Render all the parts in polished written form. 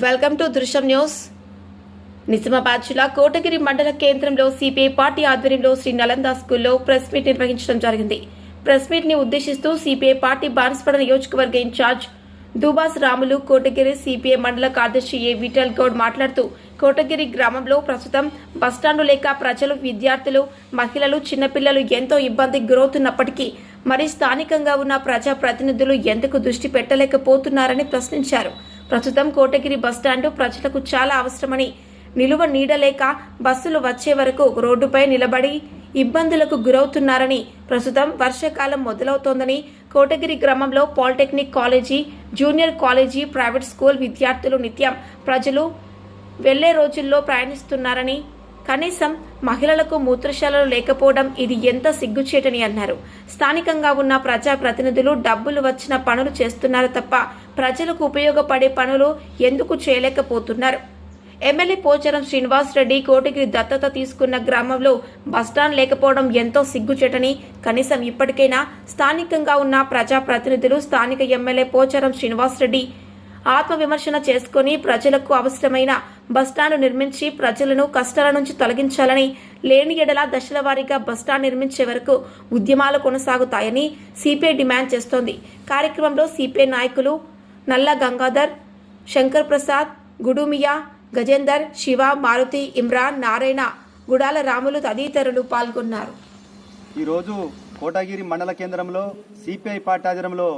Welcome to దృశ్యం news. Nizamabad జిల్లా కోటగిరి మండల కేంద్రంలో సిపిఐ పార్టీ ఆధ్వర్యంలో శ్రీ నలంద స్కూల్లో ప్రెస్ మీట్ నిర్వహించడం జరిగింది. ప్రెస్ మీట్ ని ఉద్దేశిస్తూ సిపిఐ పార్టీ బాన్స్వాడ నియోజకవర్గ ఇన్ఛార్జ్ దుబాస్ రాములు, కోటగిరి సిపిఐ మండల కార్యదర్శి ఏ విఠల్ గౌడ్ మాట్లాడుతూ కోటగిరి గ్రామంలో ప్రస్తుతం బస్టాండు లేక ప్రజలు, విద్యార్థులు, మహిళలు, చిన్నపిల్లలు ఎంతో ఇబ్బందికి గురవుతున్నప్పటికీ మరి స్థానికంగా ఉన్న ప్రజా ప్రతినిధులు ఎందుకు దృష్టి పెట్టలేకపోతున్నారని ప్రశ్నించారు. ప్రస్తుతం కోటగిరి బస్టాండు ప్రజలకు చాలా అవసరమని, నిలువ నీడలేక బస్సులు వచ్చే వరకు రోడ్డుపై నిలబడి ఇబ్బందులకు గురవుతున్నారని, ప్రస్తుతం వర్షాకాలం మొదలవుతోందని, కోటగిరి గ్రామంలో polytechnic college, junior college, private school విద్యార్థులు నిత్యం ప్రజలు వెళ్లే రోజుల్లో ప్రయాణిస్తున్నారని, కనీసం మహిళలకు మూత్రశాలలు లేకపోవడం ఇది ఎంత సిగ్గుచేటని అన్నారు. స్థానికంగా ఉన్న ప్రజా ప్రతినిధులు డబ్బులు వచ్చిన పనులు చేస్తున్నారు తప్ప ప్రజలకు ఉపయోగపడే పనులు ఎందుకు చేయలేకపోతున్నారు. ఎమ్మెల్యే పోచారం శ్రీనివాస్ రెడ్డి కోటగిరి దత్తత తీసుకున్న గ్రామంలో బస్టాండ్ లేకపోవడం ఎంతో సిగ్గుచేటని, కనీసం ఇప్పటికైనా స్థానికంగా ఉన్న ప్రజా ప్రతినిధులు స్థానిక ఎమ్మెల్యే పోచారం శ్రీనివాస్ రెడ్డి ఆత్మవిమర్శన చేసుకుని ప్రజలకు అవసరమైన బస్టాండ్ నిర్మించి ప్రజలను కష్టాల నుంచి తొలగించాలని, లేని ఎడల దశల వారీగా బస్టాండ్ నిర్మించే వరకు ఉద్యమాలు కొనసాగుతాయని సిపిఐ డిమాండ్ చేస్తోంది. కార్యక్రమంలో సిపిఐ నాయకులు నల్ల గంగాధర్, శంకర్ ప్రసాద్, గుడుమియా, గజేందర్, శివ, మారుతి, ఇమ్రాన్, నారాయణ, గుడాల రాములు తదితరులు పాల్గొన్నారు. ఈరోజు కోటగిరి మండల కేంద్రంలో సిపిఐ పార్టీ ఆధ్వర్యంలో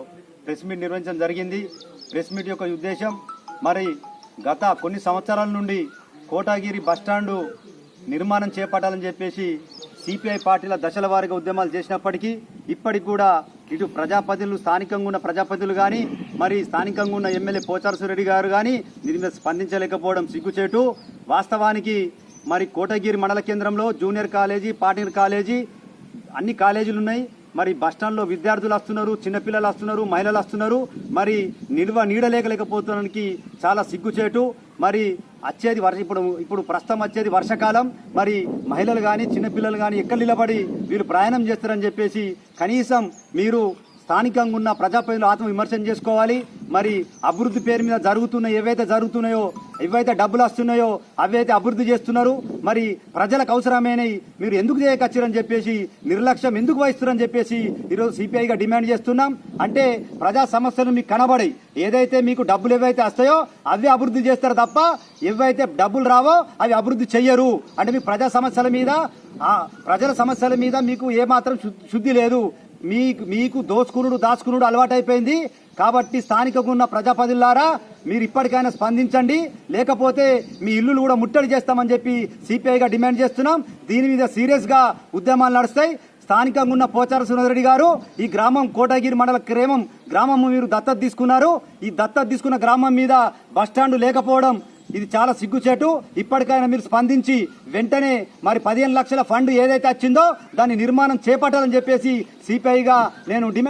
ప్రెస్ మీట్ నిర్వహించడం జరిగింది. ప్రెస్ మీట్ యొక్క ఉద్దేశం, మరి గత కొన్ని సంవత్సరాల నుండి కోటగిరి బస్టాండు నిర్మాణం చేపట్టాలని చెప్పేసి సిపిఐ పార్టీల దశల వారీగా ఉద్యమాలు చేసినప్పటికీ ఇప్పటికి కూడా ఇటు ప్రజాప్రతినిధులు, స్థానికంగా ఉన్న ప్రజాప్రతినిధులు కానీ, మరి స్థానికంగా ఉన్న ఎమ్మెల్యే పోచారం రెడ్డి గారు కానీ దీని మీద స్పందించలేకపోవడం సిగ్గుచేటు. వాస్తవానికి మరి కోటగిరి మండల కేంద్రంలో జూనియర్ కాలేజీ, పార్టీనర్ కాలేజీ అన్ని కాలేజీలు ఉన్నాయి. మరి బస్టాండ్లో విద్యార్థులు వస్తున్నారు, చిన్నపిల్లలు వస్తున్నారు, మహిళలు వస్తున్నారు. మరి నీడలేకపోవడానికి చాలా సిగ్గుచేటు. మరి వచ్చేది ఇప్పుడు ప్రస్తుతం వచ్చేది వర్షాకాలం. మరి మహిళలు కానీ చిన్నపిల్లలు కానీ ఎక్కడ నిలబడి వీళ్ళు ప్రయాణం చేస్తారని చెప్పేసి కనీసం మీరు స్థానికంగా ఉన్న ప్రజాప్రతినిధులు ఆత్మవిమర్శన చేసుకోవాలి. మరి అభివృద్ధి పేరు మీద ఏవైతే జరుగుతున్నాయో, ఏవైతే డబ్బులు వస్తున్నాయో అవైతే అభివృద్ధి చేస్తున్నారు. మరి ప్రజలకు అవసరమైనవి మీరు ఎందుకు చేయకొచ్చారని చెప్పేసి, నిర్లక్ష్యం ఎందుకు వహిస్తున్నారని చెప్పేసి ఈరోజు సిపిఐగా డిమాండ్ చేస్తున్నాం. అంటే ప్రజా సమస్యలు మీకు కనబడాయి, ఏదైతే మీకు డబ్బులు ఏవైతే వస్తాయో అవే అభివృద్ధి చేస్తారు తప్ప ఏవైతే డబ్బులు రావో అవి అభివృద్ధి చెయ్యరు. అంటే మీ ప్రజా సమస్యల మీద, ప్రజల సమస్యల మీద మీకు ఏమాత్రం శుద్ధి లేదు. మీకు దాచుకునుడు అలవాటైపోయింది. కాబట్టి స్థానికంగా ఉన్న ప్రజాప్రతినిధులారా మీరు ఇప్పటికైనా స్పందించండి, లేకపోతే మీ ఇల్లులు కూడా ముట్టడి చేస్తామని చెప్పి సిపిఐగా డిమాండ్ చేస్తున్నాం. దీని మీద సీరియస్ గా ఉద్యమాలు నడుస్తాయి. స్థానికంగా ఉన్న పోచారం శ్రీనివాస్ రెడ్డి గారు, ఈ గ్రామం కోటగిరి మండల గ్రామం మీరు దత్తత తీసుకున్నారు. ఈ దత్తత తీసుకున్న గ్రామం మీద బస్టాండ్ లేకపోవడం ఇది చాలా సిగ్గుచేటు. ఇప్పటికైనా మీరు స్పందించి వెంటనే మరి 15 లక్షల ఫండ్ ఏదైతే వచ్చిందో దాని నిర్మాణం చేపట్టాలని చెప్పేసి సిపిఐగా నేను డిమాండ్